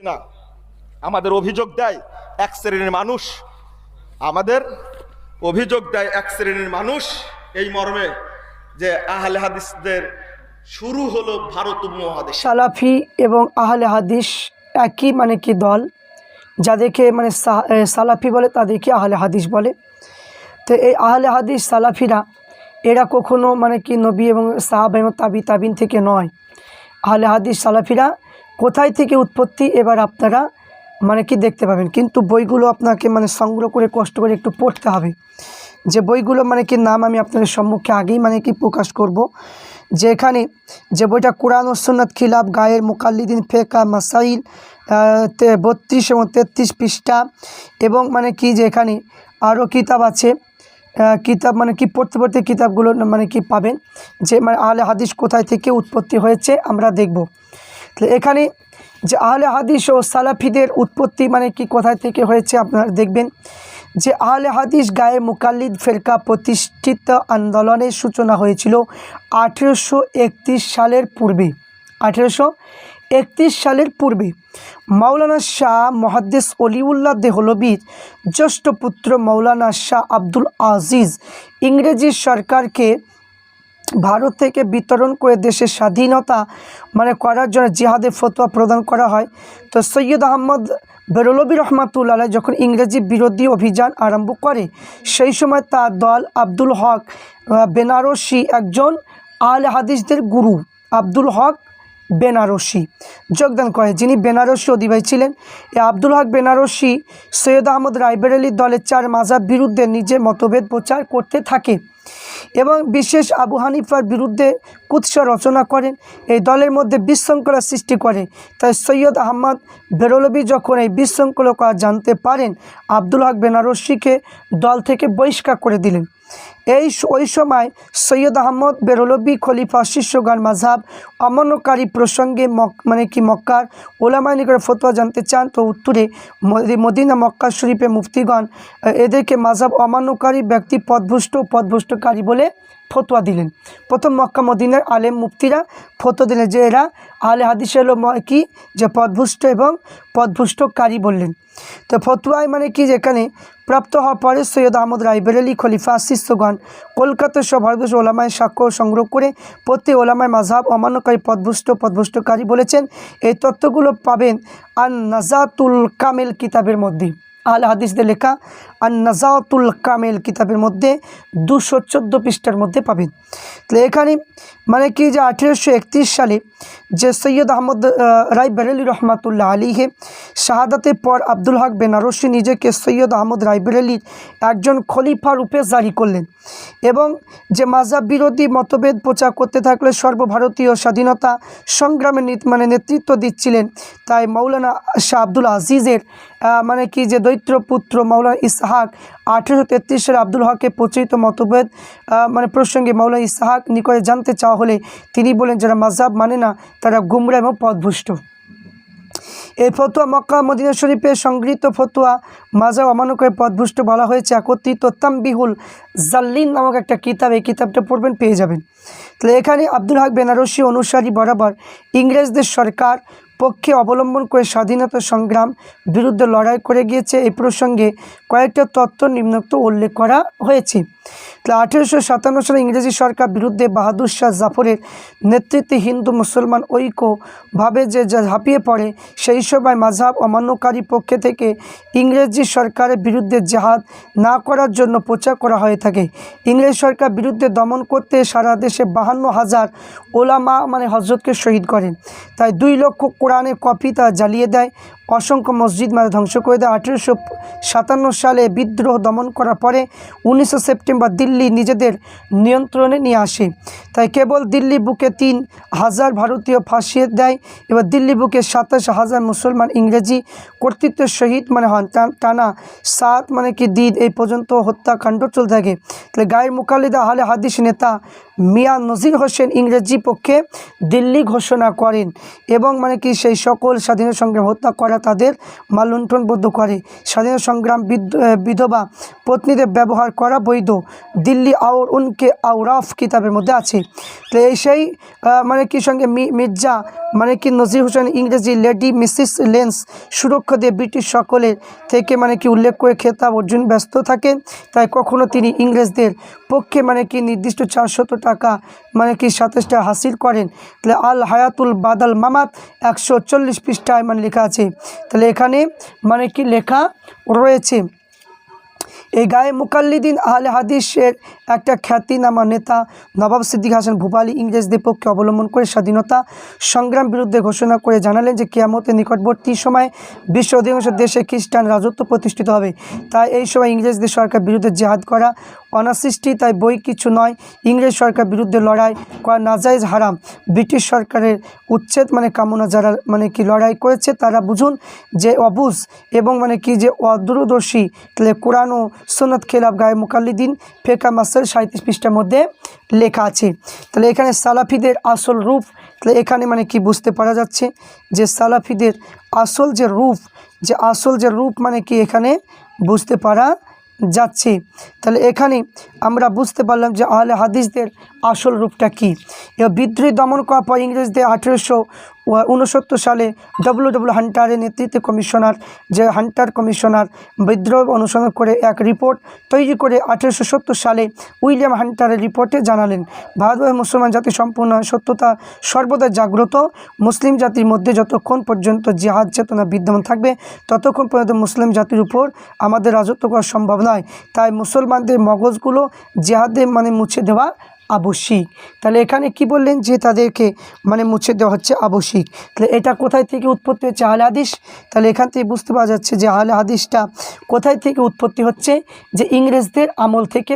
না, আমাদের অভিযোগ দেয় এক শ্রেণীর মানুষ, আমাদের অভিযোগ দেয় এক শ্রেণীর মানুষ এই মর্মে যে আহলে হাদিসদের শুরু হলো ভারত উপমহাদেশ। সালাফি এবং আহলে হাদিস একই কি দল, যাদেরকে সালাফি বলে তাদেরকে আহলে হাদিস বলে। তো এই আহলে হাদিস সালাফিরা এরা কখনো নবী এবং সাহাবা এবং তাবিন থেকে নয়। আহলে হাদিস সালাফিরা কোথায় থেকে উৎপত্তি এবার আপনারা দেখতে পাবেন, কিন্তু বইগুলো আপনাকে সংগ্রহ করে কষ্ট করে একটু পড়তে হবে। যে বইগুলো নাম আমি আপনাদের সম্মুখে আগেই প্রকাশ করব। যে এখানে যে বইটা কোরআন ও সুন্নাত খিলাফ গায়ের মুকাল্লিদিন ফেকা মাসাইল 32 এবং 33 পৃষ্ঠা, এবং যে এখানে আরও কিতাব আছে। কিতাব পড়তে পড়তে কিতাবগুলো পাবেন যে আহলে হাদিস কোথায় থেকে উৎপত্তি হয়েছে আমরা দেখব। তো এখানে যে আহলে হাদিস ও সালাফিদের উৎপত্তি কোথায় থেকে হয়েছে আপনারা দেখবেন যে আহলে হাদিস গায়ে মুকাল্লিদ ফেরকা প্রতিষ্ঠিত আন্দোলনের সূচনা হয়েছিল 1831 সালের পূর্বে। 1831 সালের পূর্বে মাওলানা শাহ মুহাদ্দিস অলিউল্লাহ দেহলভীর জ্যেষ্ঠ পুত্র মাওলানা শাহ আব্দুল আজিজ ইংরেজি সরকারকে ভারত থেকে বিতরণ করে দেশের স্বাধীনতা করার জন্য জিহাদের ফতোয়া প্রদান করা হয়। তো সৈয়দ আহমদ বেরলভী রহমাতুল্লাহ যখন ইংরেজি বিরোধী অভিযান আরম্ভ করে, সেই সময় তার দল আব্দুল হক বেনারসি, একজন আহলে হাদিসদের গুরু আব্দুল হক বেনারসি যোগদান করে, যিনি বেনারসি অধিবাসী ছিলেন। এই আব্দুল হক বেনারসি সৈয়দ আহমদ রায়বেরেলির দলের 4 মাযহাব বিরুদ্ধে নিজের মতভেদ প্রচার করতে থাকে এবং বিশেষ আবু হানিফার বিরুদ্ধে কুৎসা রচনা করেন। এই দলের মধ্যে বিশৃঙ্খলা সৃষ্টি করে। তাই সৈয়দ আহমদ বেরলভী যখন এই বিশৃঙ্খলা জানতে পারেন, আব্দুল হক বেনারসিকে দল থেকে বহিষ্কার করে দিলেন। ওই সময় সৈয়দ আহমদ বেরলভী খলিফা শিষ্যগণ মাযহাব অমান্যকারী প্রসঙ্গে মক্কার ওলামায়ে নিকট ফতোয়া জানতে চান। তো উত্তরে মদিনা মক্কা শরীফে মুফতিগণ এদেরকে মাযহাব অমান্যকারী ব্যক্তি পথভ্রষ্টকারী বলে ফতোয়া দিলেন। প্রথম মক্কা মদিনার আলেম মুফতিরা ফতোয়া দিলেন যে এরা আহলে হাদিস হলো যে পথভ্রষ্ট এবং পথভ্রষ্টকারী বললেন। তো ফতোয়ায় যেখানে প্রাপ্ত হওয়ার পরে সৈয়দ আহমদ রায়বেরেলি খলিফা শিষ্যগণ কলকাতা সহ ভারতবর্ষ ওলামায় সাক্ষ্য সংগ্রহ করে প্রতি ওলামায় মাযহাব অমান্যকারী পথভ্রষ্টকারী বলেছেন। এই তথ্যগুলো পাবেন আন নাজাতুল কামেল কিতাবের মধ্যে, আহলে হাদিসদের লেখা আন নাজাতুল কামেল কিতাবের মধ্যে 214 পৃষ্ঠার মধ্যে পাবেন। তো এখানে যে 1831 সালে যে সৈয়দ আহমদ রায়বেরেলি রহমাতুল্লাহ আলাইহি শাহাদাতের পর আব্দুল হক বেনারসি নিজেকে সৈয়দ আহমদ রায়বেরেলির একজন খলিফা রূপে জারি করলেন এবং যে মাযহাব বিরোধী মতভেদ প্রচার করতে থাকলে সর্বভারতীয় স্বাধীনতা সংগ্রামে নেতৃত্ব দিচ্ছিলেন। তাই মাওলানা শাহ আব্দুল আজিজের যে দৈত্র পুত্র মাওলানা ইসহাক 1833 সালে আব্দুল হকের প্রচলিত মতভেদ প্রসঙ্গে মাওলানা ইসহাক নিকটে জানতে চাওয়া হলে তিনি বলেন যারা মাযহাব মানে না তারা গুমরা এবং পথভ্রষ্ট। এই ফতোয়া মক্কা মদিনা শরীফে সংগৃহীত ফতোয়া মাযহাব অমান্য করে পথভ্রষ্ট বলা হয়েছে একত্রিত তামবিহুল জাল্লিন নামক একটা কিতাব। এই কিতাবটা পড়বেন, পেয়ে যাবেন। তাহলে এখানে আব্দুল হক বেনারসি অনুসারী বরাবর ইংরেজদের সরকার পক্ষে অবলম্বন করে স্বাধীনতা সংগ্রাম বিরুদ্ধে লড়াই করে গিয়েছে। এই প্রসঙ্গে কয়েকটা তথ্য নিম্নোক্ত উল্লেখ করা হয়েছে। 1857 সালে ইংরেজি সরকার বিরুদ্ধে বাহাদুর শাহ জাফরের নেতৃত্বে হিন্দু মুসলমান ঐক্যভাবে যে ঝাঁপিয়ে পড়ে, সেই সময় মাযহাব অমান্যকারী পক্ষে থেকে ইংরেজি সরকারের বিরুদ্ধে জেহাদ না করার জন্য প্রচার করা হয়ে থাকে। ইংরেজ সরকার বিরুদ্ধে দমন করতে সারা দেশে 52,000 ওলামা হজরতকে শহীদ করেন। তাই 2 লক্ষ কোরআনের কপি তা জ্বালিয়ে দেয়, অসংখ্য মসজিদ ধ্বংস করে দেয়। 1857 সালে বিদ্রোহ দমন করার পরে 19 সেপ্টেম্বর দিল্লি নিজেদের নিয়ন্ত্রণে নিয়ে আসে। তাই কেবল দিল্লি বুকে 3,000 ভারতীয় ফাঁসিয়ে দেয়। এবার দিল্লি বুকে 27,000 মুসলমান ইংরেজি কর্তৃত্বের শহীদ হন। টানা 7 দিন এই পর্যন্ত হত্যাকাণ্ড চলতে থাকে। তাহলে গায়ের মুকাল্লিদ আহলে হাদিস নেতা মিয়াঁ নজির হোসেন ইংরেজি পক্ষে দিল্লি ঘোষণা করেন এবং সেই সকল স্বাধীনতা সংগ্রাম হত্যা করার তারা তাদের মাল লুণ্ঠনবদ্ধ করে। স্বাধীনতা সংগ্রাম বিধবা পত্নীদের ব্যবহার করা বৈধ, দিল্লি আওর উনকে আওরাফ কিতাবের মধ্যে আছে। তো এই সেই মানে কি সঙ্গে মির্জা মানে কি নজির হোসেন ইংরেজি লেডি মিসিস লেন্স সুরক্ষা দিয়ে ব্রিটিশ সকলের থেকে মানে কি উল্লেখ করে খেতাব অর্জুন ব্যস্ত থাকেন। তাই কখনো তিনি ইংরেজদের পক্ষে মানে কি নির্দিষ্ট 400 টাকা মানে কি 27টা হাসিল করেন। তাহলে আল হায়াতুল বাদাল মামাত 140 পৃষ্ঠায় মানে লেখা আছে। তাহলে এখানে মানে কি লেখা রয়েছে। এই গায়ে মুকাল্লিদিন আহলে হাদিসের একটা খ্যাতিনামা নেতা নবাব সিদ্দিক হাসান ভূপালী ইংরেজদের পক্ষে অবলম্বন করে স্বাধীনতা সংগ্রাম বিরুদ্ধে ঘোষণা করে জানালেন যে কিয়ামতের নিকটবর্তী সময়ে বিশ্ব অধিকাংশ দেশে খ্রিস্টান রাজত্ব প্রতিষ্ঠিত হবে। তাই এই সময় ইংরেজদের সরকার বিরুদ্ধে জেহাদ করা অনাসৃষ্টি, তাই বই কিছু নয়। ইংরেজ সরকার বিরুদ্ধে লড়াই করা নাজায়েজ হারাম। ব্রিটিশ সরকারের উচ্ছেদ মানে কামনা যারা মানে কি লড়াই করেছে তারা বুঝুন যে অবুঝ এবং মানে কি যে অদূরদর্শী। তাহলে কোরআন ও সুন্নাত খেলাফ গায়ে মুকাল্লিদিন ফেকা মাসের 37 পৃষ্ঠার মধ্যে লেখা আছে। তাহলে এখানে সালাফিদের আসল রূপ, তাহলে এখানে মানে কি বুঝতে পারা যাচ্ছে যে সালাফিদের আসল যে রূপ মানে কি এখানে বুঝতে পারা যাচ্ছে। তাহলে এখানে আমরা বুঝতে পারলাম যে আহলে হাদিসদের আসল রূপটা কী। এবার বিদ্রোহী দমন করার পর ইংরেজদের 1869 সালে ডব্লিউ হান্টারের নেতৃত্বে হান্টার কমিশনার বিদ্রোহ অনুসরণ করে এক রিপোর্ট তৈরি করে 1870 সালে উইলিয়াম হান্টারের রিপোর্টে জানালেন, ভারতবর্ষের মুসলমান জাতি সম্পূর্ণ সত্যতা সর্বদা জাগ্রত। মুসলিম জাতির মধ্যে যতক্ষণ পর্যন্ত জিহাদ চেতনা বিদ্যমান থাকবে ততক্ষণ পর্যন্ত মুসলিম জাতির উপর আমাদের রাজত্ব করা সম্ভব নয়। তাই মুসলমানদের মগজগুলো জিহাদে মানে মুছে দেওয়া আবশ্যিক। তাহলে এখানে কি বললেন যে তাদেরকে মানে মুছে দেওয়া হচ্ছে আবশ্যিক। তাহলে এটা কোথায় থেকে উৎপত্তি হচ্ছে আহলে হাদিস? তাহলে এখান থেকে বুঝতে পারা যাচ্ছে যে আহলে হাদিসটা কোথায় থেকে উৎপত্তি হচ্ছে, যে ইংরেজদের আমল থেকে।